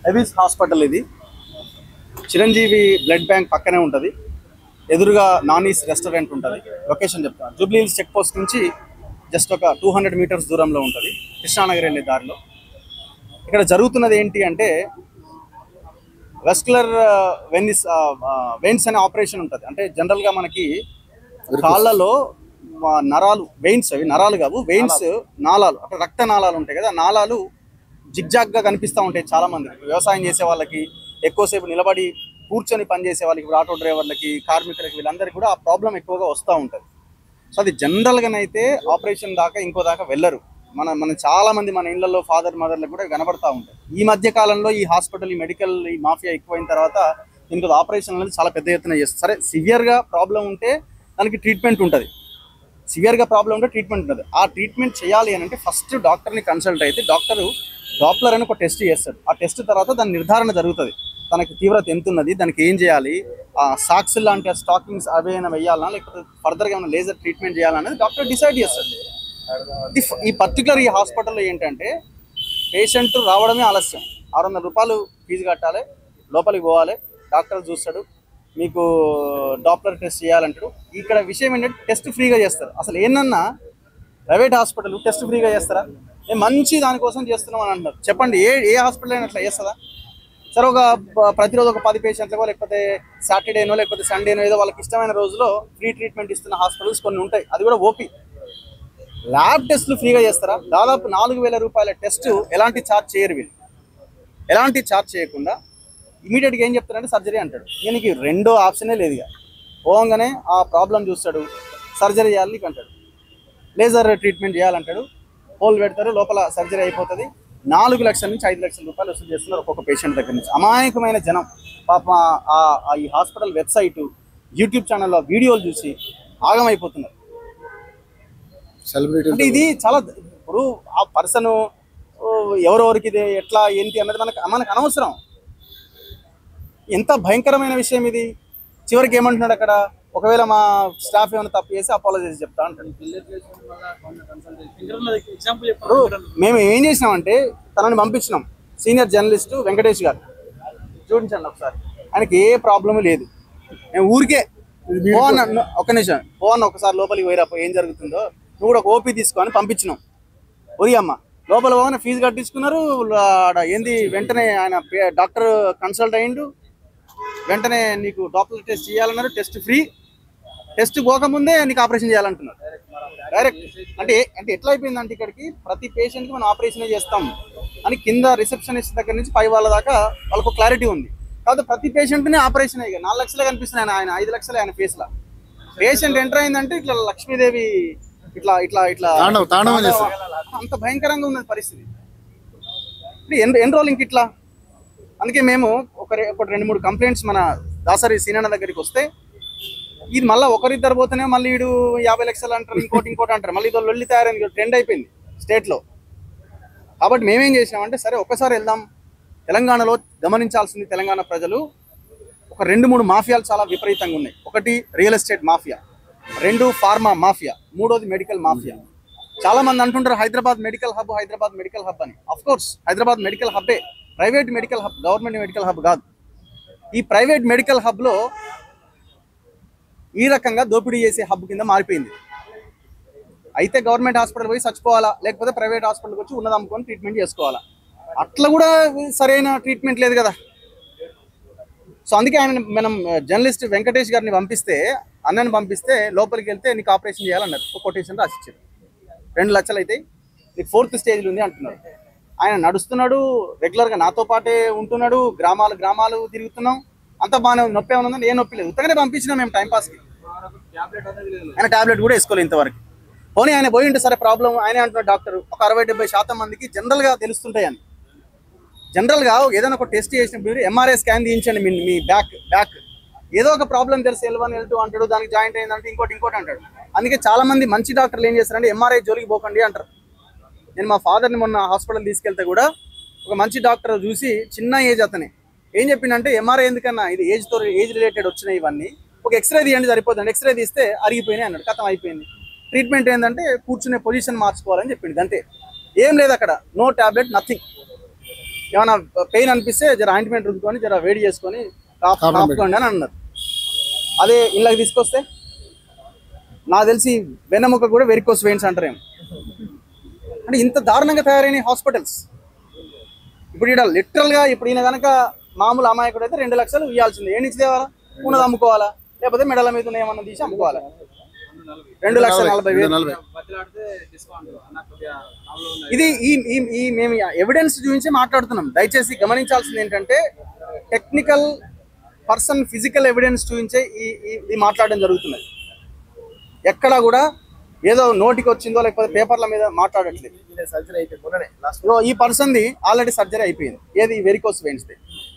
Avis hospital ఇది Chiranjeevi blood bank పక్కనే ఉంటుంది. ఎదురుగా నాన్ ఈస్ట్ రెస్టారెంట్ ఉంటుంది. లొకేషన్ చెప్తాను. జూబ్లీ హిల్స్ చెక్ పోస్ట్ నుంచి జస్ట్ ఒక 200 మీటర్స్ దూరంలో ఉంటుంది, కృష్ణానగర్ వెళ్ళే దారిలో. ఇక్కడ జరుగుతున్నది ఏంటి అంటే వెస్కులర్ వెయిన్స్ అనే ఆపరేషన్ ఉంటుంది. అంటే జనరల్గా మనకి కాళ్ళలో నరాలు, వెయిన్స్, అవి నరాలు కావు, వెయిన్స్, నాళాలు, అంటే రక్త నాళాలు ఉంటాయి కదా, నాళాలు జిగ్జాగ్గా కనిపిస్తూ ఉంటాయి. చాలా మంది వ్యవసాయం చేసే వాళ్ళకి, ఎక్కువసేపు నిలబడి కూర్చొని పనిచేసే వాళ్ళకి, ఇప్పుడు ఆటో డ్రైవర్లకి, కార్మికులకి, వీళ్ళందరికీ కూడా ఆ ప్రాబ్లం ఎక్కువగా వస్తూ ఉంటుంది. సో అది జనరల్గానైతే ఆపరేషన్ దాకా ఇంకో దాకా వెళ్ళరు. మన చాలా మంది మన ఇళ్లలో ఫాదర్ మదర్లకు కూడా కనబడతా ఉంటాయి. ఈ మధ్య కాలంలో ఈ హాస్పిటల్, ఈ మెడికల్, ఈ మాఫియా ఎక్కువైన తర్వాత దీనికి ఆపరేషన్ అనేది చాలా పెద్ద ఎత్తున చేస్తారు. సరే, సివియర్గా ప్రాబ్లం ఉంటే దానికి ట్రీట్మెంట్ ఉంటుంది. సివియర్గా ప్రాబ్లం ఉంటే ట్రీట్మెంట్ ఉంటుంది. ఆ ట్రీట్మెంట్ చేయాలి అని అంటే ఫస్ట్ డాక్టర్ని కన్సల్ట్ అయితే డాక్టరు డాప్లర్ అని ఒక టెస్ట్ చేస్తాడు. ఆ టెస్ట్ తర్వాత దాని నిర్ధారణ జరుగుతుంది. తనకి తీవ్రత ఎంత ఉన్నది, దానికి ఏం చేయాలి, ఆ సాక్స్ లాంటి స్టాకింగ్స్ అవేమైనా వేయాలన్నా, లేకపోతే ఫర్దర్గా ఏమైనా లేజర్ ట్రీట్మెంట్ చేయాలనేది డాక్టర్ డిసైడ్ చేస్తాడు. ఈ పర్టికులర్ ఈ హాస్పిటల్లో ఏంటంటే పేషెంట్ రావడమే ఆలస్యం. 600 రూపాయలు ఫీజు కట్టాలి, లోపలికి పోవాలి, డాక్టర్ చూస్తాడు, మీకు డాప్లర్ టెస్ట్ చేయాలంటాడు. ఇక్కడ విషయం ఏంటంటే టెస్ట్ ఫ్రీగా చేస్తారు. అసలు ఏంటన్నా ప్రైవేట్ హాస్పిటల్ టెస్ట్ ఫ్రీగా చేస్తారా? మేము మంచి దానికోసం చేస్తున్నాం అని అంటున్నారు. చెప్పండి, ఏ హాస్పిటల్ అయినా అట్లా చేస్తుందా? సరే, ప్రతిరోజు ఒక 10 పేషెంట్లకో, లేకపోతే సాటర్డేనో, లేకపోతే సండేనో, ఏదో వాళ్ళకి ఇష్టమైన రోజులో ఫ్రీ ట్రీట్మెంట్ ఇస్తున్న హాస్పిటల్స్ కొన్ని ఉంటాయి. అది కూడా ఓపీ. ల్యాబ్ టెస్టులు ఫ్రీగా చేస్తారా? దాదాపు 4000 రూపాయల టెస్ట్ ఎలాంటి ఛార్జ్ చేయరు వీళ్ళు. ఎలాంటి ఛార్జ్ చేయకుండా ఇమీడియట్గా ఏం చెప్తారంటే సర్జరీ అంటాడు. దీనికి రెండో ఆప్షనే లేదు. ఇక పోగానే ఆ ప్రాబ్లం చూస్తాడు, సర్జరీ చేయాలి నీకు అంటాడు, లేజర్ ట్రీట్మెంట్ చేయాలంటాడు, హోల్ పెడతారు, లోపల సర్జరీ అయిపోతుంది. 4 లక్షల నుంచి 5 లక్షల రూపాయలు వసూలు చేస్తున్నారు ఒక్కొక్క పేషెంట్ దగ్గర నుంచి. అమాయకమైన జనం పాప ఈ హాస్పిటల్ వెబ్సైటు, యూట్యూబ్ ఛానల్లో వీడియోలు చూసి ఆగమైపోతున్నారు. అంటే ఇది చాలా, ఇప్పుడు ఆ పర్సన్ ఎవరెవరికి ఇది ఎట్లా ఏంటి అన్నది మనకు అనవసరం. ఎంత భయంకరమైన విషయం ఇది. చివరికి ఏమంటున్నాడు అక్కడ, ఒకవేళ మా స్టాఫ్ ఏమైనా తప్పు చేసి అపాలజైజ్ చెప్తా అంటాడు. మేము ఏం చేసినామంటే తనని పంపించినాం, సీనియర్ జర్నలిస్టు వెంకటేష్ గారు, చూడించండి ఒకసారి, ఆయనకి ఏ ప్రాబ్లము లేదు. మేము ఊరికే ఒక్క నిమిషం పోవన్న, ఒకసారి లోపలికి పోయిరాపో, ఏం జరుగుతుందో నువ్వు కూడా ఒక ఓపీ తీసుకొని పంపించినాం. ఒరి అమ్మ, లోపల పోగానే ఫీజు కట్టించుకున్నారు. ఏంది వెంటనే ఆయన డాక్టర్ కన్సల్ట్ అయ్యిండు, వెంటనే నీకు డాప్లర్ టెస్ట్ చేయాలన్నారు, టెస్ట్ ఫ్రీ. టెస్ట్ పోకముందే నీకు ఆపరేషన్ చేయాలంటున్నారు డైరెక్ట్. అంటే ఎట్లా అయిపోయిందంటే ఇక్కడికి ప్రతి పేషెంట్కి మనం ఆపరేషనే చేస్తాం అని కింద రిసెప్షనిస్ట్ దగ్గర నుంచి పై వాళ్ళ దాకా వాళ్ళకు క్లారిటీ ఉంది. కాబట్టి ప్రతి పేషెంట్ని ఆపరేషన్ అయ్యి 4 లక్షలే కనిపిస్తున్నాయి ఆయన 5 లక్షలే ఆయన ఫేస్లో. పేషెంట్ ఎంటర్ అయిందంటే ఇట్లా లక్ష్మీదేవి ఇట్లా ఇట్లా ఇట్లా అంత భయంకరంగా ఉన్నది పరిస్థితి. ఎన్ని రోజులు ఇంక ఇట్లా. అందుకే మేము ఒక 2-3 కంప్లైంట్స్ మన దాసరి సీనన్న దగ్గరికి వస్తే, ఇది మళ్ళీ ఒకరిద్దరు పోతేనే మళ్ళీ వీడు 50 లక్షలు అంటారు, ఇంకోటి అంటారు, మళ్ళీ ఇదో లొల్లి తయారైంది, ట్రెండ్ అయిపోయింది స్టేట్లో. కాబట్టి మేమేం చేసినామంటే, సరే ఒక్కసారి వెళ్దాం. తెలంగాణలో గమనించాల్సింది, తెలంగాణ ప్రజలు ఒక 2-3 మాఫియాలు చాలా విపరీతంగా ఉన్నాయి. ఒకటి real estate mafia, 2 pharma mafia, 3వది మెడికల్ మాఫియా. చాలా మంది అంటుంటారు హైదరాబాద్ మెడికల్ హబ్ అని. అఫ్ కోర్స్ హైదరాబాద్ మెడికల్ హబ్బే, private medical hub, government medical hub కాదు. ఈ ప్రైవేట్ మెడికల్ హబ్లో ఈ రకంగా దోపిడీ చేసే హబ్ కింద మారిపోయింది. అయితే గవర్నమెంట్ హాస్పిటల్ పోయి చచ్చిపోవాలా, లేకపోతే ప్రైవేట్ హాస్పిటల్కి వచ్చి ఉన్నది అమ్ముకొని ట్రీట్మెంట్ చేసుకోవాలా. అట్లా కూడా సరైన ట్రీట్మెంట్ లేదు కదా. సో అందుకే మనం జర్నలిస్ట్ వెంకటేష్ గారిని అన్నని పంపిస్తే లోపలికి వెళ్తే నీకు ఆపరేషన్ చేయాలన్నారు. ఒక కొటేషన్ రాసిచ్చారు, 2 లక్షలు అయితే నీకు 4th స్టేజ్లో ఉంది అంటున్నారు. ఆయన నడుస్తున్నాడు, రెగ్యులర్గా నాతో పాటే ఉంటున్నాడు, గ్రామాలు తిరుగుతున్నాం, అంత బాగానే ఉంది. నొప్పి ఏమైనా ఉందని ఏ నొప్పి లేదు, ఉత్తగానే పంపించినా మేము టైంపాస్కి. ఆయన ట్యాబ్లెట్ కూడా వేసుకోలేదు ఇంతవరకు. పోనీ ఆయన పోయింటే సరే ప్రాబ్లం, ఆయనే అంటున్నాడు డాక్టర్, ఒక 60-70% మందికి జనరల్గా తెలుస్తుంటాయని. జనరల్గా ఏదైనా ఒక టెస్ట్ చేసినప్పుడు ఎంఆర్ఐ స్కాన్ తీయించండి, మీ బ్యాక్ ఏదో ఒక ప్రాబ్లం తెలిసి L1 L2 అంటాడు, దానికి జాయింట్ అయిందంటే ఇంకోటి అంటాడు. అందుకే చాలా మంది మంచి డాక్టర్లు ఏం చేస్తారంటే ఎంఆర్ఐ జోలికి పోకండి అంటారు. నేను మా ఫాదర్ని మొన్న హాస్పిటల్ తీసుకెళ్తే కూడా ఒక మంచి డాక్టర్ చూసి, చిన్న ఏజ్ అతనే, ఏం చెప్పిందంటే ఎంఆర్ఐ ఎందుకన్నా, ఇది ఏజ్ రిలేటెడ్ వచ్చినాయి ఇవన్నీ, ఒక ఎక్స్రే తీయండి సరిపోతుంది. ఎక్స్రే తీస్తే అరిగిపోయినాయి అన్నాడు, కథం అయిపోయింది. ట్రీట్మెంట్ ఏంటంటే కూర్చునే పొజిషన్ మార్చుకోవాలని చెప్పింది, అంతే, ఏం లేదు అక్కడ. No tablet, nothing. ఏమైనా పెయిన్ అనిపిస్తే జర ఆయింట్మెంట్ రుద్దుకొని జర వేడి చేసుకొని కాపుకోండి అని అన్నారు. అదే ఇళ్ళకి తీసుకొస్తే నాకు తెలిసి వెన్నెముక కూడా వెరికోస్ వెయిన్స్ అంటారేమో. అంటే ఇంత దారుణంగా తయారైన హాస్పిటల్స్. ఇప్పుడు ఇక్కడ లిటరల్గా ఇప్పుడు ఈయన కనుక మామూలు అమాయకుడు అయితే 2 లక్షలు ఇవ్వాల్సిందే. ఏ నుంచి తేవాలా? ఉన్నది అమ్ముకోవాలా, లేకపోతే మెడల మీద ఏమన్నా తీసి అమ్ముకోవాలా. 2,40,000. ఇది ఈ మేము ఎవిడెన్స్ చూపించి మాట్లాడుతున్నాం. దయచేసి గమనించాల్సింది ఏంటంటే టెక్నికల్ పర్సన్ ఫిజికల్ ఎవిడెన్స్ చూపించే ఈ మాట్లాడడం జరుగుతున్నది. ఎక్కడ కూడా ఏదో నోటికి వచ్చిందో లేకపోతే పేపర్ల మీద మాట్లాడట్లేదు. ఈ పర్సన్ది ఆల్రెడీ సర్జరీ అయిపోయింది. ఏది వెరికోస్ వెయిన్స్.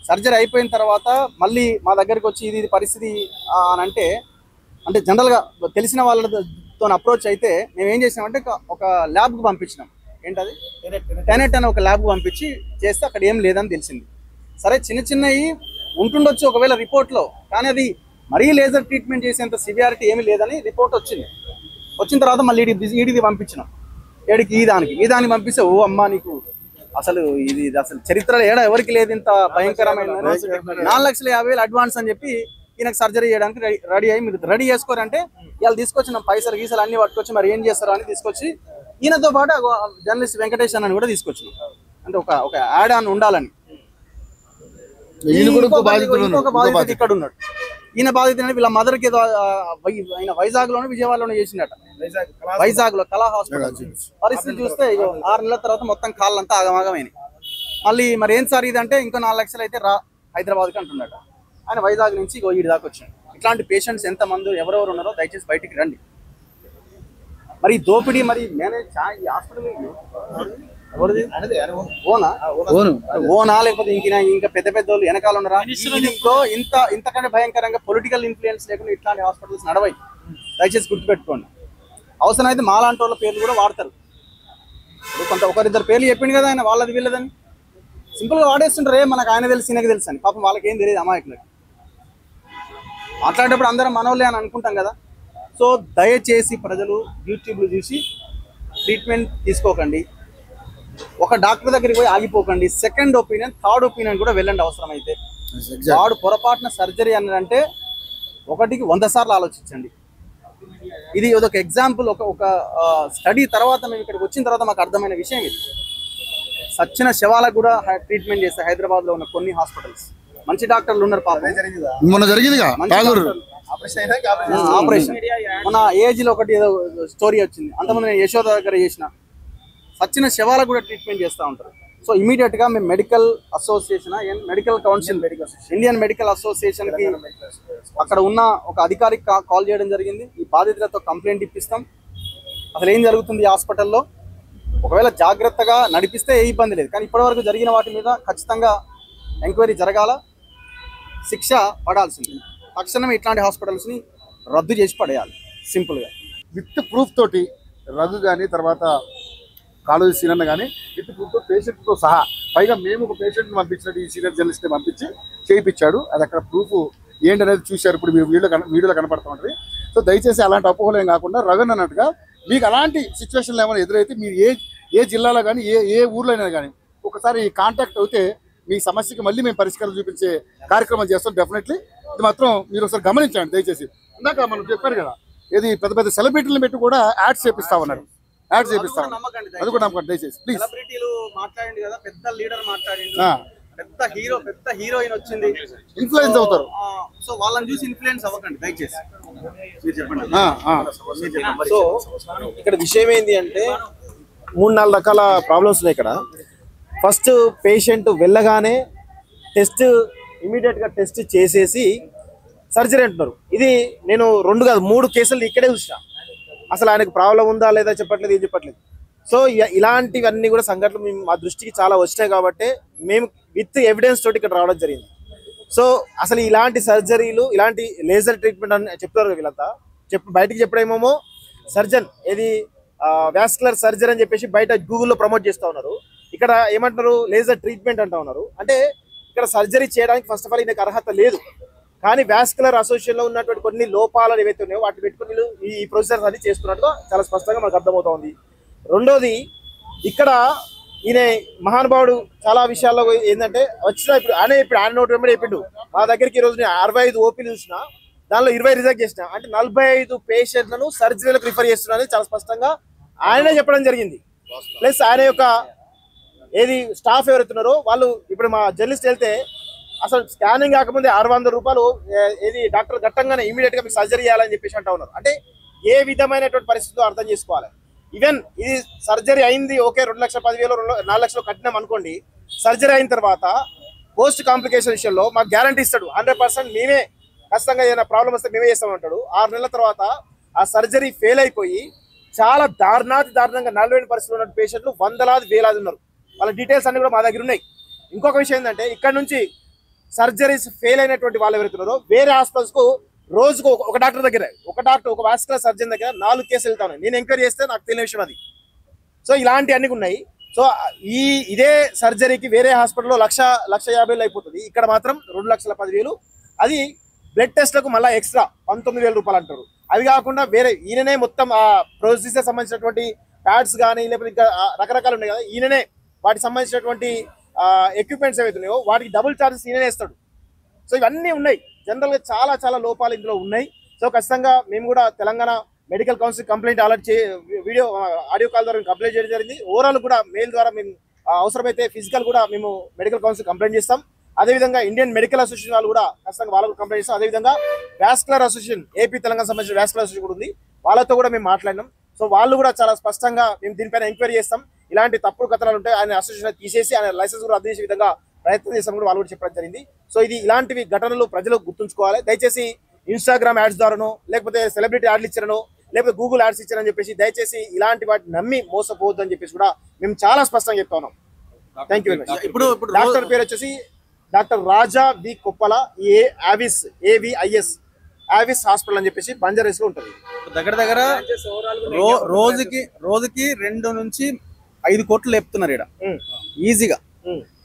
సర్జరీ అయిపోయిన తర్వాత మళ్ళీ మా దగ్గరికి వచ్చి ఇది పరిస్థితి అని అంటే జనరల్గా తెలిసిన వాళ్ళతో అప్రోచ్ అయితే మేము ఏం చేసినామంటే ఒక ల్యాబ్కి పంపించినాం. ఏంటది టెనెట్ అని ఒక ల్యాబ్కి పంపించి చేస్తే అక్కడ ఏం లేదని తెలిసింది. సరే చిన్న చిన్నవి ఉంటుండొచ్చు ఒకవేళ రిపోర్ట్లో, కానీ అది మరీ లేజర్ ట్రీట్మెంట్ చేసేంత సివియారిటీ ఏమీ లేదని రిపోర్ట్ వచ్చింది. వచ్చిన తర్వాత మళ్ళీ ఈడిది పంపించినాం. ఈ దానికి పంపిస్తే ఓ అమ్మ నీకు అసలు ఇది అసలు చరిత్రలో ఎవరికి లేదు ఇంత భయంకరమైన 4,50,000 అడ్వాన్స్ అని చెప్పి ఈయనకు సర్జరీ చేయడానికి రెడీ అయ్యి మీరు రెడీ చేసుకోరంటే ఇవాళ తీసుకొచ్చిన పైసలు గీసలు అన్ని పట్టుకొచ్చి మరి ఏం చేస్తారో అని తీసుకొచ్చి ఈయనతో పాటు జర్నలిస్ట్ వెంకటేష్ అని కూడా తీసుకొచ్చినాం. అంటే ఒక యాడ్ ఆన్ ఉండాలని. ఇంకొక బాధితుడు ఇక్కడ ఉన్నాడు. ఈయన బాధితుడు వీళ్ళ మదర్కి ఏదో ఆయన వైజాగ్లోనే విజయవాడలోనే చేసిండట. వైజాగ్లో కళా హాస్పిటల్. పరిస్థితి చూస్తే 6 నెలల తర్వాత మొత్తం కాళ్ళంతా ఆగమాగమైనాయి. మళ్ళీ మరి ఏం సార్ ఇదంటే ఇంకో 4 లక్షలు అయితే హైదరాబాద్కి అంటున్నాడు. ఆయన వైజాగ్ నుంచి వీడి దాకా వచ్చాడు. ఇట్లాంటి పేషెంట్స్ ఎంతమంది ఎవరెవరు ఉన్నారో దయచేసి బయటికి రండి. మరి దోపిడీ మరి మేనేజ్ ఈ హాస్పిటల్ ఓనా లేకపోతే ఇంకా పెద్ద పెద్ద వాళ్ళు వెనకాల ఉన్నారా? ఇంతకంటే భయంకరంగా పొలిటికల్ ఇన్ఫ్లుయెన్స్ లేకుండా ఇట్లాంటి హాస్పిటల్స్ నడవాయి. దయచేసి గుర్తుపెట్టుకోండి. అవసరం అయితే మాలాంటి వాళ్ళ పేర్లు కూడా వాడతారు. కొంత ఒకరిద్దరు పేర్లు చెప్పింది కదా ఆయన వాళ్ళది వీళ్ళదని సింపుల్గా వాడేస్తుంటారు. మనకు ఆయన తెలుసు ఈయనకు తెలుసు అని. పాపం వాళ్ళకి ఏం తెలియదు అమాయకులకి. మాట్లాడేటప్పుడు అందరం మనోళ్ళే అని అనుకుంటాం కదా. సో దయచేసి ప్రజలు యూట్యూబ్లో చూసి ట్రీట్మెంట్ తీసుకోకండి. ఒక డాక్టర్ దగ్గరికి పోయి ఆగిపోకండి. సెకండ్ ఒపీనియన్, థర్డ్ ఒపీనియన్ కూడా వెళ్ళండి అవసరమైతే. వాడు పొరపాటున సర్జరీ అన్నదంటే 1కి 100 సార్లు ఆలోచించండి. ఇది ఒక ఎగ్జాంపుల్. ఒక స్టడీ తర్వాత మేము ఇక్కడికి వచ్చిన తర్వాత మాకు అర్థమైన విషయం ఇది. సచ్చిన శవాలకు కూడా ట్రీట్మెంట్ చేస్తే హైదరాబాద్లో ఉన్న కొన్ని హాస్పిటల్స్ మంచి డాక్టర్లు ఉన్నారు. మొన్న జరిగిందిగా ఆపరేషన్ మన ఏజ్లో ఒకటి ఏదో స్టోరీ వచ్చింది. అంతమంది నేను యశోద దగ్గర చేసిన సచ్చిన శవాలకు కూడా ట్రీట్మెంట్ చేస్తూ ఉంటారు. సో ఇమీడియట్గా మేము medical association, medical council, Indian medical అసోసియేషన్కి అక్కడ ఉన్న ఒక అధికారికి కాల్ చేయడం జరిగింది. ఈ బాధితులతో కంప్లైంట్ ఇప్పిస్తాం. అసలు ఏం జరుగుతుంది ఈ హాస్పిటల్లో, ఒకవేళ జాగ్రత్తగా నడిపిస్తే ఏ ఇబ్బంది లేదు. కానీ ఇప్పటివరకు జరిగిన వాటి మీద ఖచ్చితంగా ఎంక్వైరీ జరగాల, శిక్ష పడాల్సింది. తక్షణమే ఇట్లాంటి హాస్పిటల్స్ని రద్దు చేసి పడేయాలి సింపుల్గా. విత్ ప్రూఫ్ తోటి రఘు కానీ తర్వాత కాలేజీ సీనియర్ కానీ విత్ ప్రూఫ్తో పేషెంట్తో సహా, పైగా మేము ఒక పేషెంట్ని పంపించినట్టు ఈ సీనియర్ జర్నలిస్ట్ని పంపించి చేయించాడు. అది అక్కడ ప్రూఫ్ ఏంటనేది చూశారు. ఇప్పుడు మీరు వీడియోలో కనపడుతూ ఉంటుంది. సో దయచేసి అలాంటి అపోహలు ఏం కాకుండా రఘు అన్నట్టుగా మీకు అలాంటి సిచ్యువేషన్లు ఏమైనా ఎదురైతే మీరు ఏ జిల్లాలో కానీ ఏ ఊర్లో అయినా కానీ ఒకసారి కాంటాక్ట్ అయితే మీ సమస్యకి మళ్ళీ మేము పరిష్కారం చూపించే కార్యక్రమం చేస్తాం డెఫినెట్లీ. ఇది మాత్రం మీరు ఒకసారి గమనించండి దయచేసి. ఇందాక మనం చెప్పారు కదా, ఏది పెద్ద పెద్ద సెలబ్రిటీలను పెట్టి కూడా యాడ్స్ చేపిస్తా ఉన్నారు. యాడ్స్ చేపిస్తా ఉన్నారు, అది కూడా నమ్మకండి దయచేసి ప్లీజ్. సెలబ్రిటీలు మాట్లాడండి కదా, పెద్ద లీడర్ మాట్లాడండి, పెద్ద హీరో పెద్ద హీరోయిన్ వచ్చింది, ఇన్ఫ్లుయెన్స్ అవుతారు. సో వాళ్ళని చూసి ఇన్ఫ్లుయెన్స్ అవ్వకండి దయచేసి. మీరు చెప్పండి. సో ఇక్కడ విషయం ఏంటి అంటే 3-4 రకాల ప్రాబ్లమ్స్ ఉన్నాయి ఇక్కడ. ఫస్ట్ పేషెంట్ వెళ్ళగానే ఇమీడియట్గా టెస్ట్ చేసేసి సర్జరీ అంటున్నారు. ఇది నేను 2 కాదు 3 కేసులు ఇక్కడే చూసిన. అసలు ఆయనకు ప్రాబ్లం ఉందా లేదా చెప్పట్లేదు, ఏం చెప్పట్లేదు. సో ఇలాంటివన్నీ కూడా సంఘటనలు మా దృష్టికి చాలా వచ్చినాయి కాబట్టి మేము విత్ ఎవిడెన్స్ తోటి ఇక్కడ రావడం జరిగింది. సో అసలు ఇలాంటి సర్జరీలు, ఇలాంటి లేజర్ ట్రీట్మెంట్ అని చెప్తారు వీళ్ళంతా. బయటికి చెప్పడమేమో సర్జన్ ఏది వాస్కులర్ సర్జరీ అని చెప్పేసి బయట గూగుల్లో ప్రమోట్ చేస్తూ ఉన్నారు. ఇక్కడ ఏమంటున్నారు, లేజర్ ట్రీట్మెంట్ అంటూ ఉన్నారు. అంటే ఇక్కడ సర్జరీ చేయడానికి ఫస్ట్ ఆఫ్ ఆల్ ఈయనకు అర్హత లేదు. కానీ వాస్కులర్ అసోసియేషన్లో ఉన్నటువంటి కొన్ని లోపాలు ఏవైతే ఉన్నాయో వాటిని పెట్టుకుని ఈ ప్రొసీజర్స్ అన్ని చేస్తున్నట్టుగా చాలా స్పష్టంగా మనకు అర్థమవుతోంది. రెండోది, ఇక్కడ ఈయన మహానుభావుడు చాలా విషయాల్లో ఏంటంటే వచ్చిన ఇప్పుడు ఆయన నోటి వెంబడి చెప్పిండు మా దగ్గరికి ఈ రోజు నేను 65 ఓపీలు చూసిన దానిలో 20 రిజెక్ట్ చేసిన అంటే 45 పేషెంట్లను సర్జరీలకు రిఫర్ చేస్తున్నారని చాలా స్పష్టంగా ఆయనే చెప్పడం జరిగింది. ప్లస్ ఆయన యొక్క ఏది స్టాఫ్ ఎవరైతున్నారో వాళ్ళు ఇప్పుడు మా జర్నలిస్ట్ వెళ్తే అసలు స్కానింగ్ కాకముందే 600 రూపాయలు ఏది డాక్టర్ గట్టంగానే ఇమీడియట్ గా మీకు సర్జరీ చేయాలని చెప్పేసి అంటా ఉన్నారు. అంటే ఏ విధమైనటువంటి పరిస్థితుల్లో అర్థం చేసుకోవాలి. ఈవెన్ ఇది సర్జరీ అయింది ఓకే 2,10,000 4 లక్షలు కట్టినాం అనుకోండి, సర్జరీ అయిన తర్వాత పోస్ట్ కాంప్లికేషన్ విషయంలో మాకు గ్యారంటీ ఇస్తాడు 100% మేమే ఖచ్చితంగా ఏదైనా ప్రాబ్లం వస్తే మేమే చేస్తామంటాడు. 6 నెలల తర్వాత ఆ సర్జరీ ఫెయిల్ అయిపోయి చాలా దారుణంగా 40 పరిస్థితులు ఉన్న పేషెంట్లు వందలాది వేలాది ఉన్నారు. వాళ్ళ డీటెయిల్స్ అన్ని కూడా మా దగ్గర ఉన్నాయి. ఇంకొక విషయం ఏంటంటే ఇక్కడ నుంచి సర్జరీస్ ఫెయిల్ అయినటువంటి వాళ్ళు ఎవరైతున్నారో వేరే హాస్పిటల్స్ కు రోజుకు ఒక డాక్టర్ దగ్గర ఒక వాస్కులర్ సర్జన్ దగ్గర 4 కేసులు వెళ్తాను. నేను ఎంక్వైరీ చేస్తే నాకు తెలియని విషయం అది. సో ఇలాంటి అన్ని ఉన్నాయి. సో ఇదే సర్జరీకి వేరే హాస్పిటల్లో 1,50,000 అయిపోతుంది. ఇక్కడ మాత్రం 2,10,000. అది బ్లడ్ టెస్ట్లకు మళ్ళీ ఎక్స్ట్రా 19,000 రూపాయలు అంటారు. అవి కాకుండా వేరే ఈయననే మొత్తం ఆ ప్రొసీజర్ సంబంధించినటువంటి ప్యాడ్స్ కానీ లేకపోతే ఇంకా రకరకాలు ఉన్నాయి కదా, ఈయననే వాటికి సంబంధించినటువంటి ఎక్విప్మెంట్స్ ఏవైతున్నాయో వాటికి డబుల్ ఛార్జెస్ ఈయననే ఇస్తాడు. సో ఇవన్నీ ఉన్నాయి. జనరల్గా చాలా లోపాలు ఇందులో ఉన్నాయి. సో ఖచ్చితంగా మేము కూడా Telangana medical council complaint already audio call ద్వారా కంప్లైంట్ చేయడం జరిగింది. ఓవరాల్ కూడా మెయిల్ ద్వారా మేము అవసరమైతే ఫిజికల్ కూడా మేము మెడికల్ కౌన్సిల్ కంప్లైంట్ చేస్తాం. అదేవిధంగా ఇండియన్ మెడికల్ అసోసియేషన్ వాళ్ళు కూడా ఖచ్చితంగా వాళ్ళకు కంప్లైంట్ చేస్తాం. అదేవిధంగా వాస్కులర్ అసోసియేషన్ ఏపీ తెలంగాణ సంబంధించిన వాస్కులర్ అసోసియేషన్ కూడా ఉంది, వాళ్ళతో కూడా మేము మాట్లాడినాం. సో వాళ్ళు కూడా చాలా స్పష్టంగా మేము దీనిపైన ఎంక్వైరీ చేస్తాం. ఇలాంటి తప్పుడు కథనాలు ఉంటే ఆయన అసోసియేషన్ తీసేసి ఆయన లైసెన్స్ కూడా రద్దు చేసే విధంగా ప్రయత్నం చేస్తాం కూడా వాళ్ళు కూడా చెప్పడం జరిగింది. సో ఇది ఇలాంటివి ఘటనలు ప్రజలు గుర్తుంచుకోవాలి. దయచేసి ఇన్స్టాగ్రామ్ యాడ్స్ ద్వారానో లేకపోతే సెలబ్రిటీ యాడ్లు ఇచ్చారనో లేకపోతే గూగుల్ యాడ్స్ ఇచ్చారని చెప్పేసి దయచేసి ఇలాంటి వాటిని నమ్మి మోసపోవద్దు అని చెప్పేసి కూడా మేము చాలా స్పష్టంగా చెప్తా ఉన్నాం. Thank you very much. ఇప్పుడు డాక్టర్ పేరు వచ్చేసి డాక్టర్ రాజా వి కొప్పల AVIS హాస్పిటల్ అని చెప్పేసి బంజారాస్ లో ఉంటుంది. దగ్గర రోజుకి 2 నుంచి 5 కోట్లు లేపుతున్నారు ఇక్కడ ఈజీగా.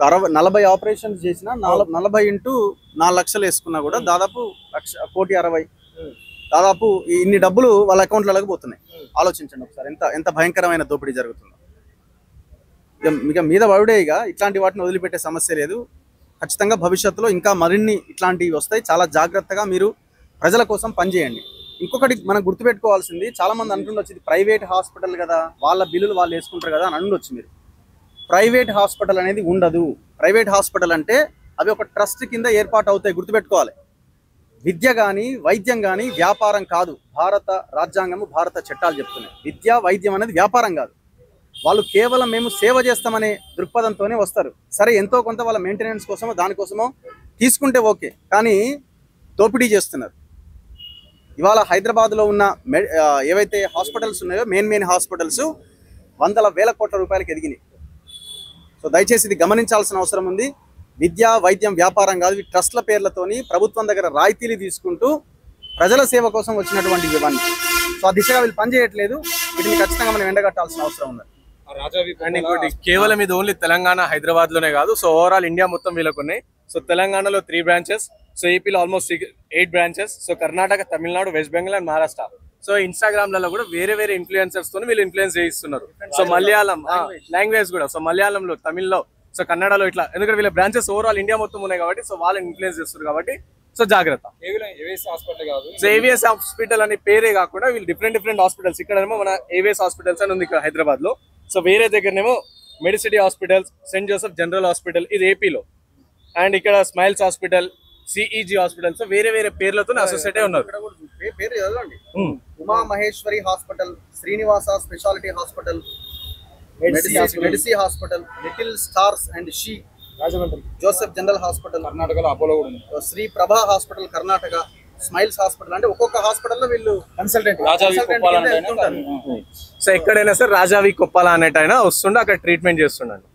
40 ఆపరేషన్స్ చేసినా 40 ఇంటూ 4 లక్షలు వేసుకున్నా కూడా దాదాపు 1,60,00,000 దాదాపు ఇన్ని డబ్బులు వాళ్ళ అకౌంట్లలోకి పోతున్నాయి. ఆలోచించండి ఒకసారి ఎంత భయంకరమైన దోపిడీ జరుగుతుందో. ఇక మీద పడుడేగా ఇట్లాంటి వాటిని వదిలిపెట్టే సమస్య లేదు. ఖచ్చితంగా భవిష్యత్తులో ఇంకా మరిన్ని ఇట్లాంటివి వస్తాయి. చాలా జాగ్రత్తగా మీరు ప్రజల కోసం పనిచేయండి. ఇంకొకటి మనం గుర్తుపెట్టుకోవాల్సింది, చాలా మంది అంటుండొచ్చు ఇది ప్రైవేట్ హాస్పిటల్ కదా, వాళ్ళ బిల్లులు వాళ్ళు వేసుకుంటారు కదా అని అండొచ్చు. మీరు ప్రైవేట్ హాస్పిటల్ అనేది ఉండదు. ప్రైవేట్ హాస్పిటల్ అంటే అవి ఒక ట్రస్ట్ కింద ఏర్పాటు అవుతాయి, గుర్తుపెట్టుకోవాలి. విద్య కానీ వైద్యం కానీ వ్యాపారం కాదు. భారత రాజ్యాంగము భారత చట్టాలు చెప్తున్నాయి విద్య వైద్యం అనేది వ్యాపారం కాదు. వాళ్ళు కేవలం మేము సేవ చేస్తామనే దృక్పథంతోనే వస్తారు. సరే ఎంతో కొంత వాళ్ళ మెయింటెనెన్స్ కోసమో దానికోసమో తీసుకుంటే ఓకే, కానీ దోపిడీ చేస్తున్నారు. ఇవాళ హైదరాబాద్లో ఉన్న ఏవైతే హాస్పిటల్స్ ఉన్నాయో మెయిన్ హాస్పిటల్స్ 100,000 కోట్ల రూపాయలకి ఎదిగినాయి. సో దయచేసి ఇది గమనించాల్సిన అవసరం ఉంది. విద్య వైద్యం వ్యాపారం కాదు. ఈ ట్రస్ట్ల పేర్లతోని ప్రభుత్వం దగ్గర రాయితీలు తీసుకుంటూ ప్రజల సేవ కోసం వచ్చినటువంటి ఇవన్నీ. సో ఆ దిశగా వీళ్ళు పనిచేయట్లేదు. వీటిని ఖచ్చితంగా మనం ఎండగట్టాల్సిన అవసరం ఉంది. అండ్ ఇంకోటి కేవలం ఇది ఓన్లీ తెలంగాణ హైదరాబాద్ లోనే కాదు, సో ఓవరాల్ ఇండియా మొత్తం వీళ్ళకు ఉన్నాయి. సో తెలంగాణలో 3 బ్రాంచెస్, సో ఏపీలో almost 8 branches, so Karnataka, Tamil Nadu, West Bengal and Maharashtra. So ఇన్స్టాగ్రామ్లలో కూడా వేరే ఇన్ఫ్లుయెన్సర్స్ తో వీళ్ళు ఇన్ఫ్లుయెన్స్ చేయిస్తున్నారు. సో మలయాళం లాంగ్వేజ్ కూడా, సో మలయాళంలో, తమిళ్లో, సో కన్నడలో ఇట్లా, ఎందుకంటే వీళ్ళ బ్రాంచెస్ ఓవరాల్ ఇండియా మొత్తం ఉన్నాయి కాబట్టి సో వాళ్ళని ఇన్ఫ్లుయెన్స్ చేస్తారు కాబట్టి సో జాగ్రత్త. సో ఏవిఎస్ హాస్పిటల్ అనే పేరే కాకుండా వీళ్ళు డిఫరెంట్ హాస్పిటల్స్, ఇక్కడేమో మన ఏవిఎస్ హాస్పిటల్స్ అని ఉంది ఇక్కడ హైదరాబాద్ లో. సో వేరే దగ్గరనేమో Medicity hospitals, saint Joseph general hospital ఇది ఏపీలో, అండ్ ఇక్కడ smiles hospital, CEG hospital. So వేరే పేర్లతో అసోసియేట్ ఉన్నారు. Uma Maheshwari hospital, Srinivasa speciality hospital, Medici hospital, little stars and she Rajahmundry, Joseph general hospital కర్ణాటకలో, అపోలో కూడా ఉంది, శ్రీ ప్రభా హాస్పిటల్ కర్ణాటక, స్మైల్స్ హాస్పిటల్. అంటే ఒక్కొక్క హాస్పిటల్లో వీళ్ళు కన్సల్టెంట్. సో ఎక్కడైనా సరే రాజావి కొప్పాల అనేటైనా వస్తుండే అక్కడ ట్రీట్మెంట్ చేస్తుండండి.